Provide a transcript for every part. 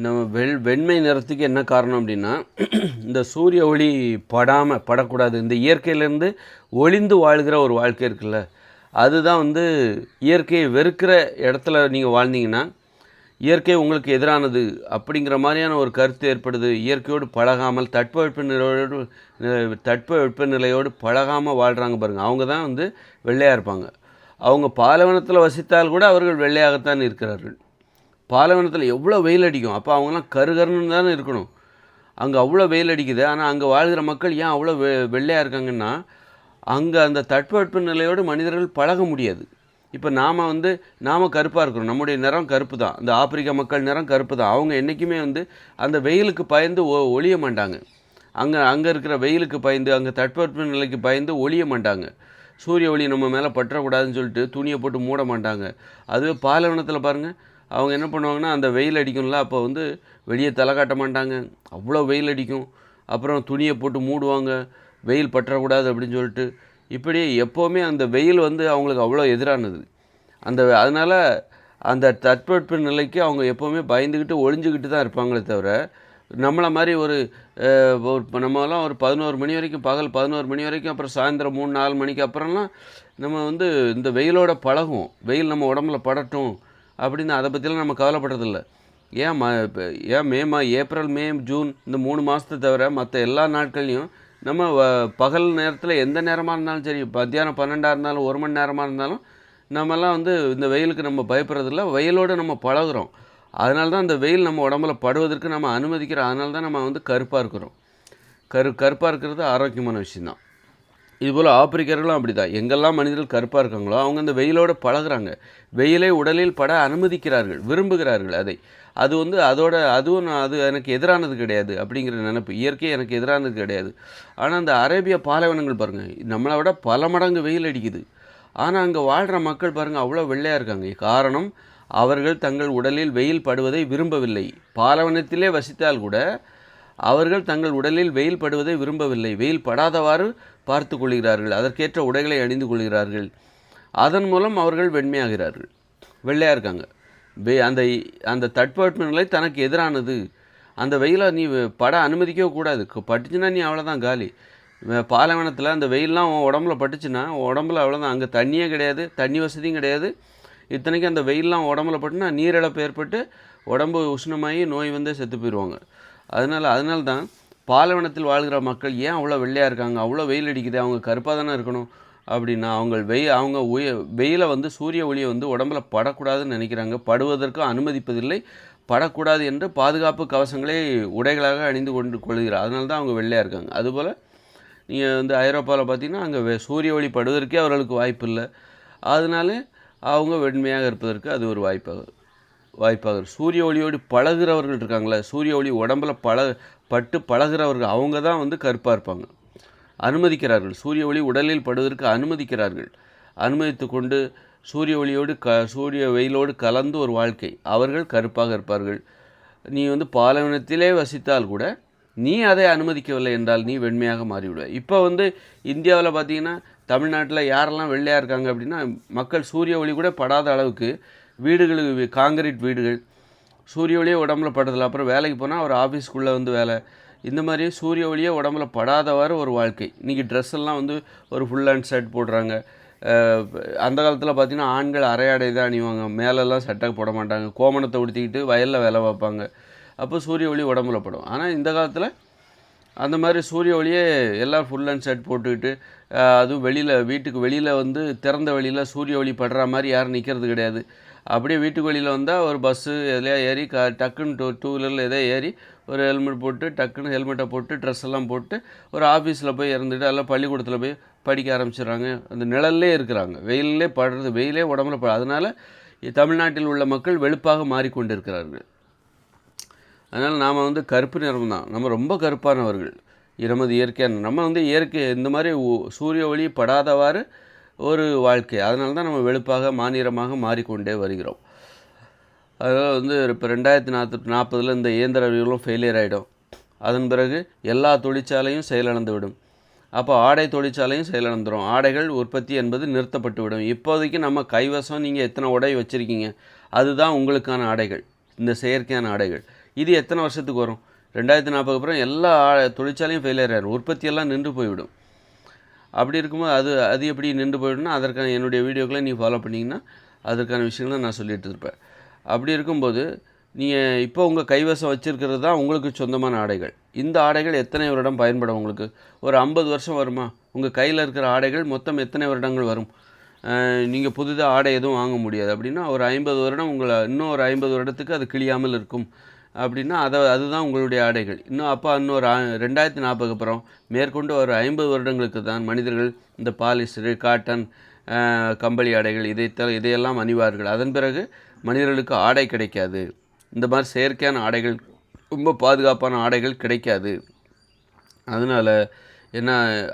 நம்ம வெண்மை நிறத்துக்கு என்ன காரணம் அப்படின்னா, இந்த சூரிய ஒளி படக்கூடாது. இந்த இயற்கையிலேருந்து ஒளிந்து வாழ்கிற ஒரு வாழ்க்கை இருக்குல்ல, அதுதான் வந்து இயற்கையை வெறுக்கிற இடத்துல நீங்கள் வாழ்ந்தீங்கன்னா, இயற்கை உங்களுக்கு எதிரானது அப்படிங்கிற மாதிரியான ஒரு கருத்து ஏற்படுது. இயற்கையோடு பழகாமல் தட்பவெப்பநிலையோடு பழகாமல் வாழ்கிறாங்க பாருங்கள், அவங்க தான் வந்து வெள்ளையாக இருப்பாங்க. அவங்க பாலைவனத்தில் வசித்தால் கூட அவர்கள் வெள்ளையாகத்தான் இருக்கிறார்கள். பாலைவனத்தில் எவ்வளோ வெயில் அடிக்கும், அப்போ அவங்களாம் கருகருன்னு தானே இருக்கணும். அங்கே அவ்வளோ வெயில் அடிக்குது. ஆனால் அங்கே வாழ்கிற மக்கள் ஏன் அவ்வளோ வெள்ளையாக இருக்காங்கன்னா, அங்கே அந்த தட்பவெட்ப நிலையோடு மனிதர்கள் பழக முடியாது. இப்போ நாம் கருப்பாக இருக்கிறோம், நம்முடைய நிறம் கருப்பு தான். இந்த ஆப்பிரிக்க மக்கள் நிறம் கருப்பு தான். அவங்க என்றைக்குமே வந்து அந்த வெயிலுக்கு பயந்து ஒளிய மாட்டாங்க. அங்கே இருக்கிற வெயிலுக்கு பயந்து, அங்கே தட்பவெட்ப நிலைக்கு பயந்து ஒளிய மாட்டாங்க. சூரிய ஒளி நம்ம மேலே பற்றக்கூடாதுன்னு சொல்லிட்டு துணியை போட்டு மூட மாட்டாங்க. அதுவே பாலைவனத்தில் பாருங்கள், அவங்க என்ன பண்ணுவாங்கன்னா, அந்த வெயில் அடிக்கும்ல, அப்போ வந்து வெளியே தலை காட்ட மாட்டாங்க, அவ்வளோ வெயில் அடிக்கும். அப்புறம் துணியை போட்டு மூடுவாங்க, வெயில் பற்றக்கூடாது அப்படின்னு சொல்லிட்டு. இப்படி எப்போவுமே அந்த வெயில் வந்து அவங்களுக்கு அவ்வளோ எதிரானது. அதனால் அந்த தட்பவெட்ப நிலைக்கு அவங்க எப்போவுமே பயந்துக்கிட்டு ஒளிஞ்சிக்கிட்டு தான் இருப்பாங்களே தவிர, நம்மளை மாதிரி நம்மலாம் ஒரு 11 மணி வரைக்கும், பகல் 11 மணி வரைக்கும், அப்புறம் சாயந்தரம் 3-4 மணிக்கு அப்புறம்லாம் நம்ம வந்து இந்த வெயிலோட பழகும். வெயில் நம்ம உடம்புல படட்டும் அப்படின்னு அதை பற்றிலாம் நம்ம கவலைப்படுறதில்ல. ஏன் ஏப்ரல், மே, ஜூன் இந்த 3 மாதத்தை தவிர மற்ற எல்லா நாட்கள்லையும் நம்ம பகல் நேரத்தில் எந்த நேரமாக இருந்தாலும் சரி, மத்தியானம் 12 இருந்தாலும் 1 மணி நேரமாக இருந்தாலும் நம்மலாம் வந்து இந்த வெயிலுக்கு நம்ம பயப்படுறதில்ல. வெயிலோடு நம்ம பழகுறோம். அதனால தான் அந்த வெயில் நம்ம உடம்புல படுவதற்கு நம்ம அனுமதிக்கிறோம். அதனால தான் நம்ம வந்து கருப்பாக இருக்கிறோம். கருப்பாக இருக்கிறது ஆரோக்கியமான விஷயந்தான். இதுபோல் ஆப்பிரிக்கர்களும் அப்படி தான். எங்கெல்லாம் மனிதர்கள் கருப்பாக இருக்காங்களோ அவங்க அந்த வெயிலோடு பழகுறாங்க. வெயிலை உடலில் பட அனுமதிக்கிறார்கள், விரும்புகிறார்கள் அதை. அது வந்து அது எனக்கு எதிரானது கிடையாது அப்படிங்கிற நினைப்பு. இயற்கை எனக்கு எதிரானது கிடையாது. ஆனால் அந்த அரேபிய பாலைவனங்கள் பாருங்கள், நம்மளை விட பல மடங்கு வெயில் அடிக்குது. ஆனால் அங்கே வாழ்கிற மக்கள் பாருங்கள் அவ்வளோ வெள்ளையாக இருக்காங்க. காரணம், அவர்கள் தங்கள் உடலில் வெயில் படுவதை விரும்பவில்லை. பாலைவனத்திலே வசித்தால் கூட அவர்கள் தங்கள் உடலில் வெயில் படுவதை விரும்பவில்லை. வெயில் படாதவாறு பார்த்து கொள்கிறார்கள், அதற்கேற்ற உடைகளை அணிந்து கொள்கிறார்கள். அதன் மூலம் அவர்கள் வெண்மையாகிறார்கள், வெள்ளையாக இருக்காங்க. அந்த அந்த தட்பவெட்ப நிலை தனக்கு எதிரானது. அந்த வெயிலை நீ பட அனுமதிக்கவே கூடாது. பட்டுச்சுன்னா நீ அவ்வளோதான் காலி. பாலைவனத்தில் அந்த வெயிலெலாம் உடம்புல பட்டுச்சுன்னா உடம்புல அவ்வளோதான். அங்கே தண்ணியே கிடையாது, தண்ணி வசதியும் கிடையாது. இத்தனைக்கும் அந்த வெயிலெலாம் உடம்புல பட்டுனா நீரிழப்பு ஏற்பட்டு உடம்பு உஷ்ணமாகி நோய் வந்து செத்து போயிடுவாங்க. அதனால தான் பாலைவனத்தில் வாழ்கிற மக்கள் ஏன் அவ்வளோ வெள்ளையாக இருக்காங்க, அவ்வளோ வெயில் அடிக்குது, அவங்க கருப்பாக தானே இருக்கணும் அப்படின்னா, அவங்க வெயிலை வந்து சூரிய ஒளியை வந்து உடம்புல படக்கூடாதுன்னு நினைக்கிறாங்க. படுவதற்கும் அனுமதிப்பதில்லை. படக்கூடாது என்று பாதுகாப்பு கவசங்களை உடைகளாக அணிந்து கொள்கிறார். அதனால தான் அவங்க வெள்ளையாக இருக்காங்க. அதுபோல் நீங்கள் வந்து ஐரோப்பாவில் பார்த்தீங்கன்னா அங்கே சூரிய ஒளி படுவதற்கே அவர்களுக்கு வாய்ப்பு இல்லை. அதனால அவங்க வெண்மையாக இருப்பதற்கு அது ஒரு வாய்ப்பாக சூரிய ஒளியோடு பழகிறவர்கள் இருக்காங்களே, சூரிய ஒளி உடம்புல பட்டு பழகிறவர்கள், அவங்க தான் வந்து கருப்பாக இருப்பாங்க. அனுமதிக்கிறார்கள், சூரிய ஒளி உடலில் படுவதற்கு அனுமதிக்கிறார்கள். அனுமதித்து கொண்டு சூரிய வெயிலோடு கலந்து ஒரு வாழ்க்கை, அவர்கள் கருப்பாக இருப்பார்கள். நீ வந்து பாலைவனத்திலே வசித்தால் கூட நீ அதை அனுமதிக்கவில்லை என்றால் நீ வெண்மையாக மாறிவிடுவாய். இப்போ வந்து இந்தியாவில் பார்த்திங்கன்னா, தமிழ்நாட்டில் யாரெல்லாம் வெள்ளையாக இருக்காங்க அப்படின்னா, மக்கள் சூரிய ஒளி கூட படாத அளவுக்கு வீடுகளுக்கு காங்கிரீட் வீடுகள், சூரிய ஒளியே உடம்புல படுறதில்ல. அப்புறம் வேலைக்கு போனால் ஒரு ஆஃபீஸ்க்குள்ளே வந்து வேலை, இந்த மாதிரி சூரிய ஒளியே உடம்புல படாதவாறு ஒரு வாழ்க்கை. இன்றைக்கி ட்ரெஸ்ஸெல்லாம் வந்து ஒரு ஃபுல் ஹேண்ட் ஷர்ட் போடுறாங்க. அந்த காலத்தில் பார்த்திங்கன்னா ஆண்கள் அரையாடை தான் அணிவாங்க, மேலெல்லாம் சட்டை போட மாட்டாங்க, கோமணத்தை உடுத்திக்கிட்டு வயலில் வேலை பார்ப்பாங்க. அப்போ சூரிய ஒளி உடம்புல படும். ஆனால் இந்த காலத்தில் அந்த மாதிரி சூரிய ஒளியே எல்லாம் ஃபுல் அண்ட் ஷர்ட் போட்டுக்கிட்டு, அதுவும் வீட்டுக்கு வெளியில் வந்து திறந்த வெளியில் சூரிய ஒளி படுற மாதிரி யாரும் நிற்கிறது கிடையாது. அப்படியே வீட்டுக்கு வெளியில் வந்தால் ஒரு பஸ்ஸு எதையா ஏறி டக்குன்னு டூ வீலரில் எதோ ஏறி ஒரு ஹெல்மெட் போட்டு, டக்குன்னு ஹெல்மெட்டை போட்டு ட்ரெஸ் எல்லாம் போட்டு ஒரு ஆஃபீஸில் போய் இறந்துட்டு எல்லாம் பள்ளிக்கூடத்தில் போய் படிக்க ஆரம்பிச்சிடுறாங்க. அந்த நிழல்லே இருக்கிறாங்க, வெயிலே படுறது, வெயிலே உடம்புல அதனால் தமிழ்நாட்டில் உள்ள மக்கள் வெளுப்பாக மாறிக்கொண்டு இருக்கிறார்கள். அதனால் நாம் வந்து கருப்பு நிறம் தான், நம்ம ரொம்ப கருப்பானவர்கள். நமது இயற்கையான நம்ம வந்து இயற்கை இந்த மாதிரி சூரிய ஒளி படாதவாறு ஒரு வாழ்க்கை. அதனால தான் நம்ம வெளுப்பாக மாநிறமாக மாறிக்கொண்டே வருகிறோம். அதனால் வந்து இப்போ 2040 இந்த இயந்திர அறிவுகளும் ஃபெயிலியர் ஆகிடும். அதன் பிறகு எல்லா தொழிற்சாலையும் செயலிழந்து விடும். அப்போ ஆடை தொழிற்சாலையும் செயலிழந்துடும். ஆடைகள் உற்பத்தி என்பது நிறுத்தப்பட்டு விடும். இப்போதைக்கு நம்ம கைவசம் நீங்கள் எத்தனை உடை வச்சுருக்கீங்க, அதுதான் உங்களுக்கான ஆடைகள், இந்த செயற்கையான ஆடைகள். இது எத்தனை வருஷத்துக்கு வரும்? 2040 அப்புறம் எல்லா தொழிற்சாலையும் ஃபெயிலியர் ஆயிரும், உற்பத்தியெல்லாம் நின்று போய்விடும். அப்படி இருக்கும்போது அது எப்படி நின்று போய்விடும்னா, அதற்கான என்னுடைய வீடியோக்களை நீ ஃபாலோ பண்ணிங்கன்னா அதற்கான விஷயங்களை நான் சொல்லிகிட்டு இருப்பேன். அப்படி இருக்கும்போது நீங்கள் இப்போ உங்கள் கைவசம் வச்சுருக்கிறது தான் உங்களுக்கு சொந்தமான ஆடைகள். இந்த ஆடைகள் எத்தனை வருடம் பயன்படும்? உங்களுக்கு ஒரு 50 வருஷம் வருமா? உங்கள் கையில் இருக்கிற ஆடைகள் மொத்தம் எத்தனை வருடங்கள் வரும்? நீங்கள் புதிதாக ஆடை எதுவும் வாங்க முடியாது. அப்படின்னா ஒரு 50 வருடம் இன்னும் ஒரு 50 வருடத்துக்கு அது கிழியாமல் இருக்கும். அப்படின்னா அதுதான் உங்களுடைய ஆடைகள். இன்னொரு 2040 அப்புறம் மேற்கொண்டு ஒரு 50 வருடங்களுக்கு தான் மனிதர்கள் இந்த பாலிஸ்டரு, காட்டன், கம்பளி ஆடைகள் இதையெல்லாம் அணிவார்கள். அதன் பிறகு மனிதர்களுக்கு ஆடை கிடைக்காது. இந்த மாதிரி செயற்கையான ஆடைகள், ரொம்ப பாதுகாப்பான ஆடைகள் கிடைக்காது. அதனால்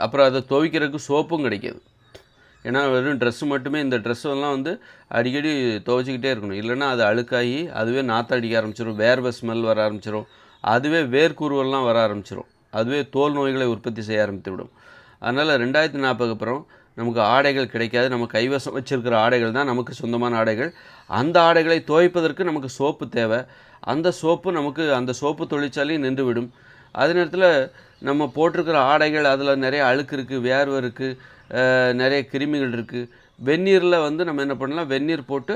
அப்புறம் அதை துவைக்கிறதுக்கு சோப்பும் கிடைக்காது. ஏன்னா வெறும் ட்ரெஸ்ஸு மட்டுமே, இந்த ட்ரெஸ்ஸெல்லாம் அடிக்கடி துவைச்சிக்கிட்டே இருக்கணும். இல்லைன்னா அது அழுக்காகி அதுவே நாற்றம் அடிக்க ஆரம்பிச்சிடும், வேர்வை ஸ்மெல் வர ஆரம்பிச்சிடும், அதுவே வேர்க்குருவெல்லாம் வர ஆரம்பிச்சிடும், அதுவே தோல் நோய்களை உற்பத்தி செய்ய ஆரம்பித்து விடும். அதனால் 2040 அப்புறம் நமக்கு ஆடைகள் கிடைக்காது. நம்ம கைவசம் வச்சுருக்கிற ஆடைகள் தான் நமக்கு சொந்தமான ஆடைகள். அந்த ஆடைகளை துவைப்பதற்கு நமக்கு சோப்பு தேவை. அந்த சோப்பு தொழிற்சாலையும் நின்றுவிடும். அதே நேரத்தில் நம்ம போட்டிருக்கிற ஆடைகள் அதில் நிறைய அழுக்கு இருக்குது, வேர்வை இருக்குது, நிறைய கிருமிகள் இருக்குது. வெந்நீரில் நம்ம என்ன பண்ணலாம், வெந்நீர் போட்டு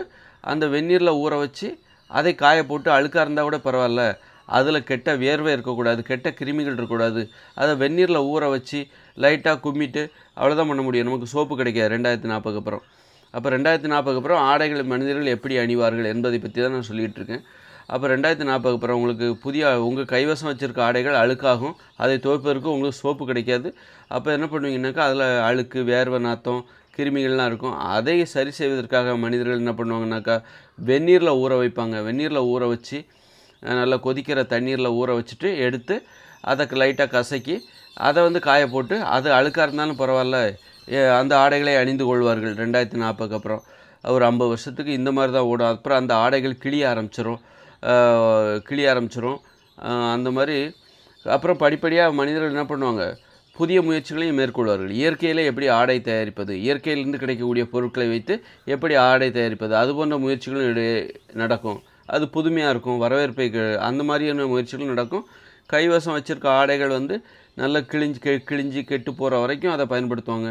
அந்த வெந்நீரில் ஊற வச்சு அதை காய போட்டு, அழுக்காக இருந்தால் கூட பரவாயில்ல, அதில் கெட்ட வேர்வை இருக்கக்கூடாது, கெட்ட கிருமிகள் இருக்கக்கூடாது, அதை வெந்நீரில் ஊற வச்சு லைட்டாக கும்மிட்டு அவ்வளோதான் பண்ண முடியும். நமக்கு சோப்பு கிடைக்காது 2040 அப்புறம். அப்போ 2040 அப்புறம் ஆடைகள் மனிதர்கள் எப்படி அணிவார்கள் என்பதை பற்றி தான் நான் சொல்லிகிட்டு இருக்கேன். அப்போ 2040 அப்புறம் உங்களுக்கு உங்கள் கைவசம் வச்சுருக்க ஆடைகள் அழுக்காகும். அதை துவைப்பதற்கு உங்களுக்கு சோப்பு கிடைக்காது. அப்போ என்ன பண்ணுவீங்கன்னாக்கா, அதில் அழுக்கு, வேர்வை நாற்றம், கிருமிகள்லாம் இருக்கும். அதை சரி செய்வதற்காக மனிதர்கள் என்ன பண்ணுவாங்கனாக்கா, வெந்நீரில் ஊற வைப்பாங்க. வெந்நீரில் ஊற வச்சு நல்லா கொதிக்கிற தண்ணீரில் ஊற வச்சுட்டு எடுத்து அதை லைட்டாக கசக்கி அதை காய போட்டு, அது அழுக்காக இருந்தாலும் பரவாயில்ல, அந்த ஆடைகளை அணிந்து கொள்வார்கள். 2040 அப்புறம் ஒரு 50 வருஷத்துக்கு இந்த மாதிரி தான் ஓடும். அப்புறம் அந்த ஆடைகள் கிழிய ஆரம்பிச்சிரும். அந்த மாதிரி அப்புறம் படிப்படியாக மனிதர்கள் என்ன பண்ணுவாங்க, புதிய முயற்சிகளையும் மேற்கொள்வார்கள். இயற்கையிலே எப்படி ஆடை தயாரிப்பது, இயற்கையிலிருந்து கிடைக்கக்கூடிய பொருட்களை வைத்து எப்படி ஆடை தயாரிப்பது, அது போன்ற முயற்சிகளும் நடக்கும். அது புதுமையாக இருக்கும், வரவேற்பை அந்த மாதிரியான முயற்சிகளும் நடக்கும். கைவசம் வச்சுருக்க ஆடைகள் நல்லா கிழிஞ்சு கெட்டு போகிற வரைக்கும் அதை பயன்படுத்துவாங்க.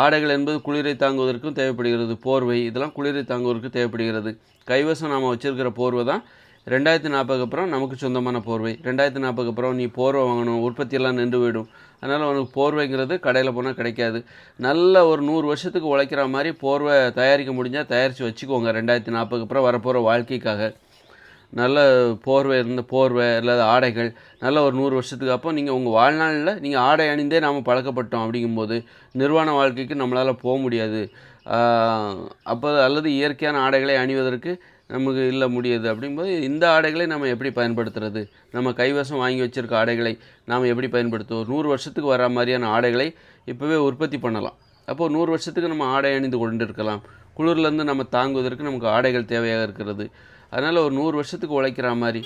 ஆடைகள் என்பது குளிரை தாங்குவதற்கும் தேவைப்படுகிறது. போர்வை, இதெல்லாம் குளிரை தாங்குவதற்கு தேவைப்படுகிறது. கைவசம் நாம் வச்சுருக்கிற போர்வை தான் 2040 அப்புறம் நமக்கு சொந்தமான போர்வை. 2040 அப்புறம் நீ போர்வை வாங்கணும், உற்பத்தியெல்லாம் நின்று போயிடும். அதனால் உனக்கு போர்வைங்கிறது கடையில் போனால் கிடைக்காது. நல்ல ஒரு 100 வருஷத்துக்கு உழைக்கிற மாதிரி போர்வை தயாரிக்க முடிஞ்சால் தயாரித்து வச்சுக்கோங்க. 2040 அப்புறம் வரப்போகிற வாழ்க்கைக்காக நல்ல போர்வை இல்லாத ஆடைகள் நல்ல ஒரு 100 வருஷத்துக்கு. அப்போ நீங்கள் உங்கள் வாழ்நாளில் நீங்கள் ஆடை அணிந்தே நாம் பழக்கப்பட்டோம். அப்படிங்கும்போது நிர்வாண வாழ்க்கைக்கு நம்மளால் போக முடியாது. அப்போ அல்லது இயற்கையான ஆடைகளை அணிவதற்கு நமக்கு முடியாது. அப்படிங்கும்போது இந்த ஆடைகளை நம்ம எப்படி பயன்படுத்துறது, நம்ம கைவசம் வாங்கி வச்சுருக்க ஆடைகளை நாம் எப்படி பயன்படுத்துவோம்? 100 வருஷத்துக்கு வர மாதிரியான ஆடைகளை இப்போவே உற்பத்தி பண்ணலாம். அப்போது 100 வருஷத்துக்கு நம்ம ஆடை அணிந்து கொண்டு இருக்கலாம். குளிர்லேருந்து நம்ம தாங்குவதற்கு நமக்கு ஆடைகள் தேவையாக இருக்கிறது. அதனால் ஒரு 100 வருஷத்துக்கு உழைக்கிற மாதிரி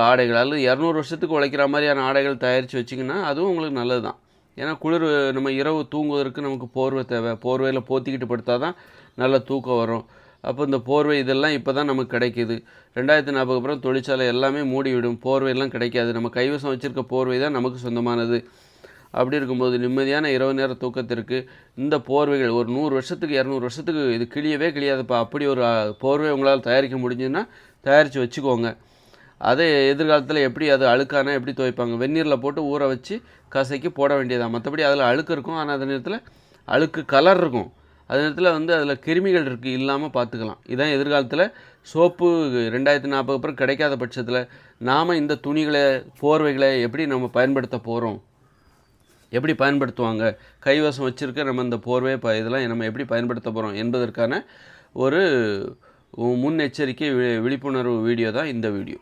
ஆடைகள், அல்லது 200 வருஷத்துக்கு உழைக்கிற மாதிரியான ஆடைகள் தயாரித்து வச்சிங்கன்னா அதுவும் உங்களுக்கு நல்லது தான். ஏன்னா நம்ம இரவு தூங்குவதற்கு நமக்கு போர்வை தேவை. போர்வையில் போத்திக்கிட்டு படுத்தால் தான் நல்ல தூக்கம் வரும். அப்போ இந்த போர்வை இதெல்லாம் இப்போ தான் நமக்கு கிடைக்கிது. 2040 அப்புறம் தொழிற்சாலை எல்லாமே மூடிவிடும், போர்வையெல்லாம் கிடைக்காது. நம்ம கைவசம் வச்சுருக்க போர்வை தான் நமக்கு சொந்தமானது. அப்படி இருக்கும்போது நிம்மதியான இரவு நேர தூக்கத்திற்கு இந்த போர்வைகள் ஒரு 100 வருஷத்துக்கு 200 வருஷத்துக்கு இது கிழியவே கிழியாதுப்பா. அப்படி ஒரு போர்வை உங்களால் தயாரிக்க முடிஞ்சுன்னா தயாரித்து வச்சுக்கோங்க. அதே எதிர்காலத்தில் எப்படி அது அழுக்கானா எப்படி துவைப்பாங்க, வெந்நீரில் போட்டு ஊற வச்சு கசக்கி போட வேண்டியதான். மற்றபடி அதில் அழுக்கு இருக்கும், ஆனால் அதே நேரத்தில் அழுக்கு கலர் இருக்கும். அதே நேரத்தில் அதில் கிருமிகள் இல்லாமல் பார்த்துக்கலாம். இதான் எதிர்காலத்தில் சோப்பு 2040 அப்புறம் கிடைக்காத பட்சத்தில் நாம் இந்த துணிகளை, போர்வைகளை எப்படி நம்ம பயன்படுத்த போகிறோம், எப்படி பயன்படுத்துவாங்க, கைவசம் வச்சுருக்க நம்ம இந்த போர்வை இதெல்லாம் நம்ம எப்படி பயன்படுத்த போகிறோம் என்பதற்கான ஒரு முன்னெச்சரிக்கை விழிப்புணர்வு வீடியோ தான் இந்த வீடியோ.